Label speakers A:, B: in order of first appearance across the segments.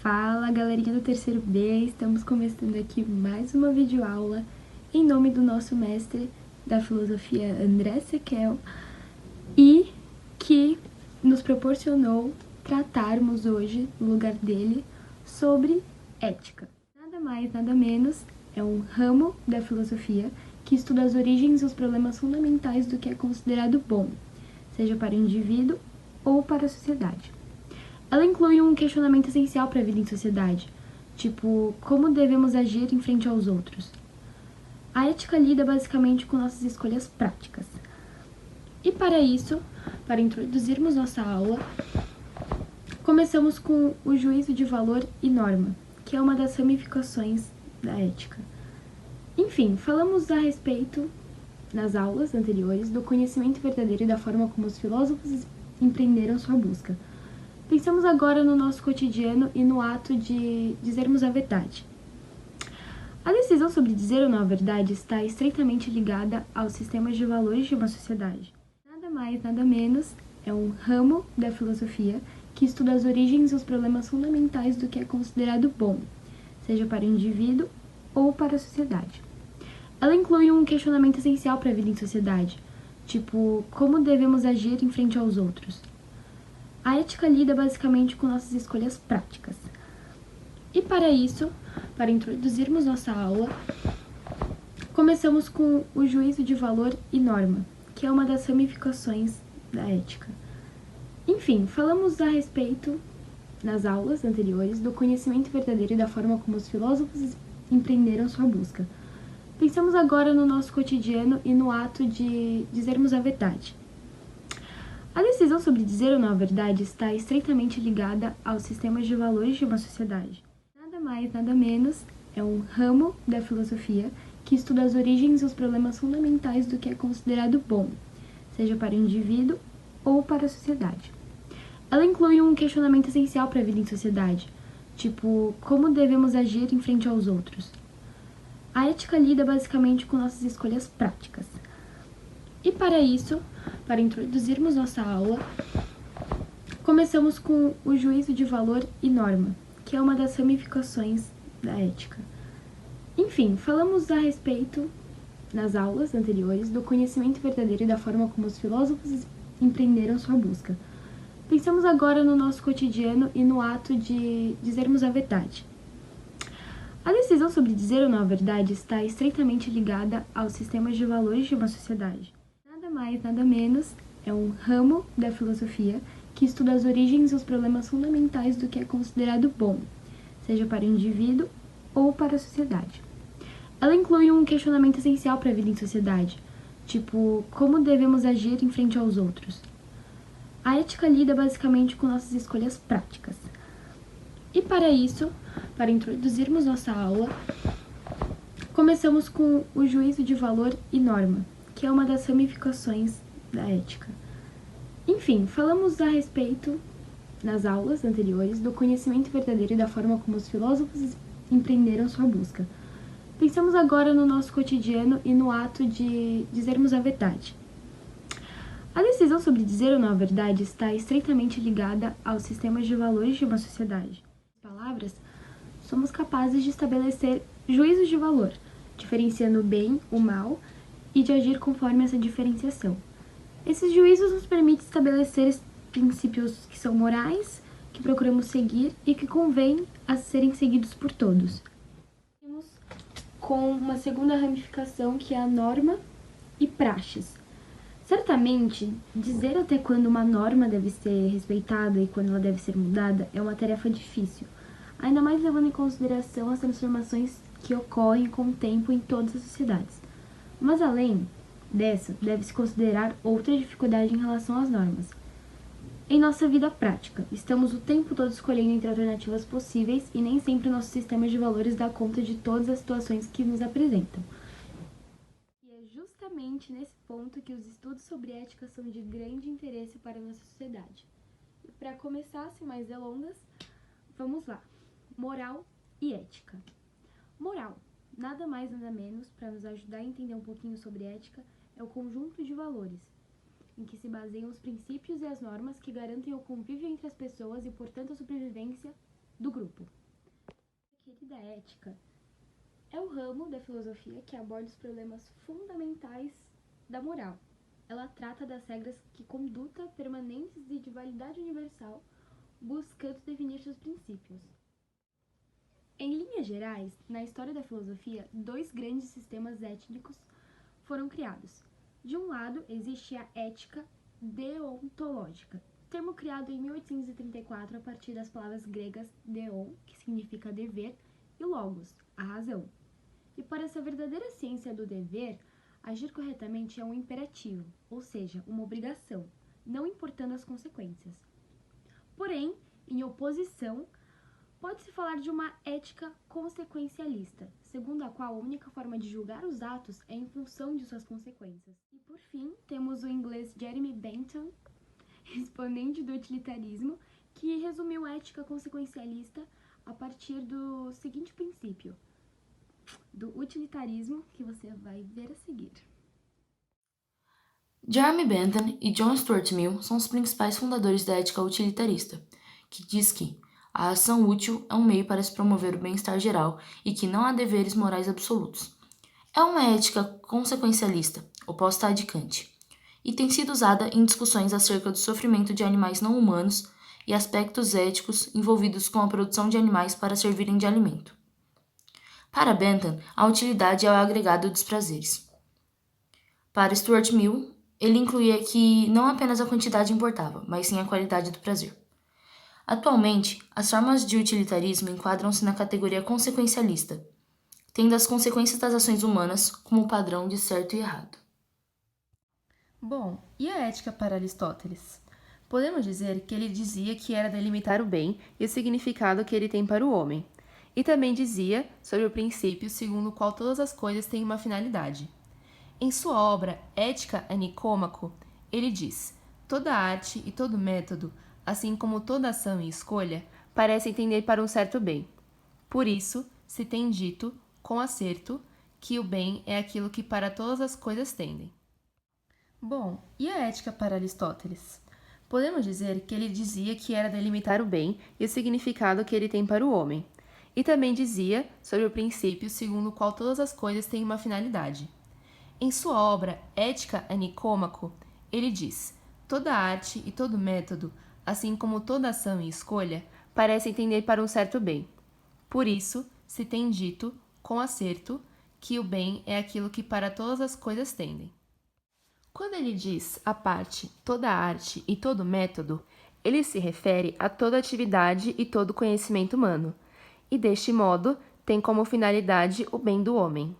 A: Fala, galerinha do terceiro B, estamos começando aqui mais uma videoaula em nome do nosso mestre da filosofia André Sequel e que nos proporcionou tratarmos hoje, no lugar dele, sobre ética. Nada mais, nada menos, é um ramo da filosofia que estuda as origens e os problemas fundamentais do que é considerado bom, seja para o indivíduo ou para a sociedade. Ela inclui um questionamento essencial para a vida em sociedade, tipo, como devemos agir em frente aos outros. A ética lida basicamente com nossas escolhas práticas. E para isso, para introduzirmos nossa aula, começamos com o juízo de valor e norma, que é uma das ramificações da ética. Enfim, falamos a respeito, nas aulas anteriores, do conhecimento verdadeiro e da forma como os filósofos empreenderam sua busca. Pensamos agora no nosso cotidiano e no ato de dizermos a verdade. A decisão sobre dizer ou não a verdade está estreitamente ligada aos sistemas de valores de uma sociedade. Nada mais, nada menos, é um ramo da filosofia que estuda as origens e os problemas fundamentais do que é considerado bom, seja para o indivíduo ou para a sociedade. Ela inclui um questionamento essencial para a vida em sociedade, tipo, como devemos agir em frente aos outros. A ética lida basicamente com nossas escolhas práticas. E para isso, para introduzirmos nossa aula, começamos com o juízo de valor e norma, que é uma das ramificações da ética. Enfim, falamos a respeito, nas aulas anteriores, do conhecimento verdadeiro e da forma como os filósofos empreenderam sua busca. Pensamos agora no nosso cotidiano e no ato de dizermos a verdade. A decisão sobre dizer ou não a verdade está estreitamente ligada aos sistemas de valores de uma sociedade. Nada mais, nada menos, é um ramo da filosofia que estuda as origens e os problemas fundamentais do que é considerado bom, seja para o indivíduo ou para a sociedade. Ela inclui um questionamento essencial para a vida em sociedade, tipo, como devemos agir em frente aos outros. A ética lida basicamente com nossas escolhas práticas. E para isso, para introduzirmos nossa aula, começamos com o juízo de valor e norma, que é uma das ramificações da ética. Enfim, falamos a respeito, nas aulas anteriores, do conhecimento verdadeiro e da forma como os filósofos empreenderam sua busca. Pensamos agora no nosso cotidiano e no ato de dizermos a verdade. A decisão sobre dizer ou não a verdade está estreitamente ligada aos sistemas de valores de uma sociedade. Nada mais, nada menos, é um ramo da filosofia que estuda as origens e os problemas fundamentais do que é considerado bom, seja para o indivíduo ou para a sociedade. Ela inclui um questionamento essencial para a vida em sociedade, tipo, como devemos agir em frente aos outros. A ética lida basicamente com nossas escolhas práticas. E para isso, para introduzirmos nossa aula, começamos com o juízo de valor e norma, que é uma das ramificações da ética. Enfim, falamos a respeito, nas aulas anteriores, do conhecimento verdadeiro e da forma como os filósofos empreenderam sua busca. Pensamos agora no nosso cotidiano e no ato de dizermos a verdade. A decisão sobre dizer ou não a verdade está estreitamente ligada aos sistemas de valores de uma sociedade. Em palavras, somos capazes de estabelecer juízos de valor, diferenciando o bem, o mal, e de agir conforme essa diferenciação. Esses juízos nos permitem estabelecer princípios que são morais, que procuramos seguir e que convém a serem seguidos por todos. Temos com uma segunda ramificação que é a norma e praxes. Certamente, dizer até quando uma norma deve ser respeitada e quando ela deve ser mudada é uma tarefa difícil, ainda mais levando em consideração as transformações que ocorrem com o tempo em todas as sociedades. Mas além dessa, deve-se considerar outra dificuldade em relação às normas. Em nossa vida prática, estamos o tempo todo escolhendo entre alternativas possíveis e nem sempre o nosso sistema de valores dá conta de todas as situações que nos apresentam. E é justamente nesse ponto que os estudos sobre ética são de grande interesse para a nossa sociedade. E para começar, sem mais delongas, vamos lá. Moral e ética. Moral, nada mais nada menos, para nos ajudar a entender um pouquinho sobre ética, é o conjunto de valores, em que se baseiam os princípios e as normas que garantem o convívio entre as pessoas e, portanto, a sobrevivência do grupo. A querida ética é o ramo da filosofia que aborda os problemas fundamentais da moral. Ela trata das regras de conduta permanentes e de validade universal, buscando definir seus princípios. Em linhas gerais, na história da filosofia, dois grandes sistemas étnicos foram criados. De um lado, existe a ética deontológica, termo criado em 1834 a partir das palavras gregas deon, que significa dever, e logos, a razão. E para essa verdadeira ciência do dever, agir corretamente é um imperativo, ou seja, uma obrigação, não importando as consequências. Porém, em oposição, pode-se falar de uma ética consequencialista, segundo a qual a única forma de julgar os atos é em função de suas consequências. E por fim, temos o inglês Jeremy Bentham, exponente do utilitarismo, que resumiu a ética consequencialista a partir do seguinte princípio, do utilitarismo, que você vai ver a seguir.
B: Jeremy Bentham e John Stuart Mill são os principais fundadores da ética utilitarista, que diz que a ação útil é um meio para se promover o bem-estar geral e que não há deveres morais absolutos. É uma ética consequencialista, oposta à de Kant, e tem sido usada em discussões acerca do sofrimento de animais não humanos e aspectos éticos envolvidos com a produção de animais para servirem de alimento. Para Bentham, a utilidade é o agregado dos prazeres. Para Stuart Mill, ele incluía que não apenas a quantidade importava, mas sim a qualidade do prazer. Atualmente, as formas de utilitarismo enquadram-se na categoria consequencialista, tendo as consequências das ações humanas como padrão de certo e errado.
C: Bom, e a ética para Aristóteles? Podemos dizer que ele dizia que era delimitar o bem e o significado que ele tem para o homem, e também dizia sobre o princípio segundo o qual todas as coisas têm uma finalidade. Em sua obra Ética a Nicômaco, ele diz: toda arte e todo método, assim como toda ação e escolha, parecem tender para um certo bem. Por isso, se tem dito, com acerto, que o bem é aquilo que para todas as coisas tendem. Bom, e a ética para Aristóteles? Podemos dizer que ele dizia que era delimitar o bem e o significado que ele tem para o homem, e também dizia sobre o princípio segundo o qual todas as coisas têm uma finalidade. Em sua obra Ética a Nicômaco, ele diz: toda arte e todo método, assim como toda ação e escolha, parecem tender para um certo bem. Por isso, se tem dito, com acerto, que o bem é aquilo que para todas as coisas tendem. Quando ele diz a parte toda arte e todo método, ele se refere a toda atividade e todo conhecimento humano, e deste modo tem como finalidade o bem do homem.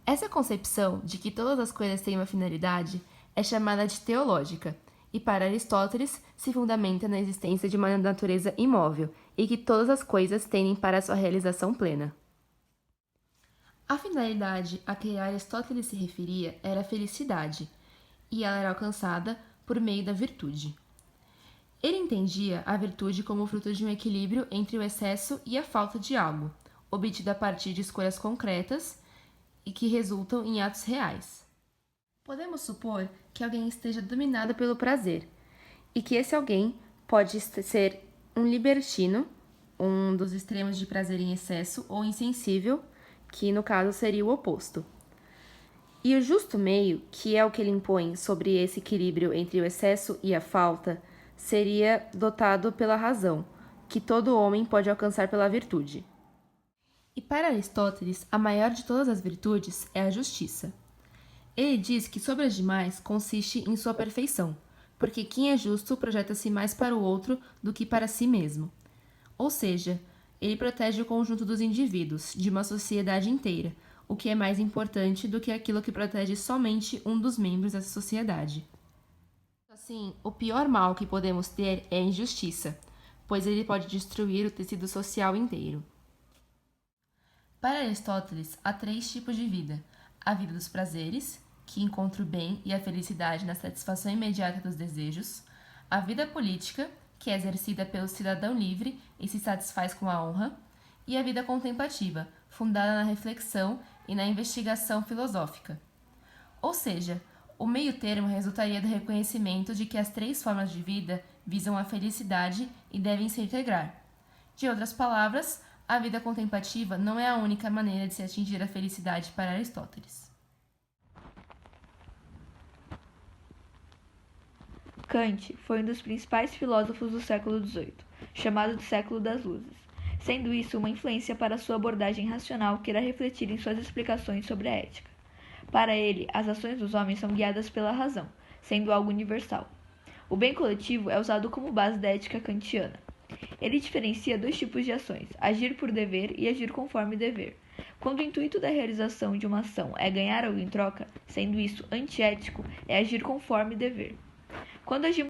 C: Essa concepção de que todas as coisas têm uma finalidade é chamada de teológica, e para Aristóteles se fundamenta na existência de uma natureza imóvel e que todas as coisas tendem para a sua realização plena. A finalidade a que Aristóteles se referia era a felicidade, e ela era alcançada por meio da virtude. Ele entendia a virtude como fruto de um equilíbrio entre o excesso e a falta de algo, obtido a partir de escolhas concretas e que resultam em atos reais. Podemos supor que alguém esteja dominado pelo prazer, e que esse alguém pode ser um libertino, um dos extremos de prazer em excesso, ou insensível, que no caso seria o oposto. E o justo meio, que é o que ele impõe sobre esse equilíbrio entre o excesso e a falta, seria dotado pela razão, que todo homem pode alcançar pela virtude. E para Aristóteles, a maior de todas as virtudes é a justiça. Ele diz que sobre as demais consiste em sua perfeição, porque quem é justo projeta-se mais para o outro do que para si mesmo. Ou seja, ele protege o conjunto dos indivíduos, de uma sociedade inteira, o que é mais importante do que aquilo que protege somente um dos membros dessa sociedade. Assim, o pior mal que podemos ter é a injustiça, pois ele pode destruir o tecido social inteiro. Para Aristóteles, há 3 tipos de vida: a vida dos prazeres, que encontra o bem e a felicidade na satisfação imediata dos desejos; a vida política, que é exercida pelo cidadão livre e se satisfaz com a honra; e a vida contemplativa, fundada na reflexão e na investigação filosófica. Ou seja, o meio termo resultaria do reconhecimento de que as 3 formas de vida visam a felicidade e devem se integrar. De outras palavras, a vida contemplativa não é a única maneira de se atingir a felicidade para Aristóteles.
D: Kant foi um dos principais filósofos do século XVIII, chamado de século das luzes, sendo isso uma influência para sua abordagem racional que irá refletir em suas explicações sobre a ética. Para ele, as ações dos homens são guiadas pela razão, sendo algo universal. O bem coletivo é usado como base da ética kantiana. Ele diferencia dois tipos de ações, agir por dever e agir conforme dever. Quando o intuito da realização de uma ação é ganhar algo em troca, sendo isso antiético, é agir conforme dever. Quando agimos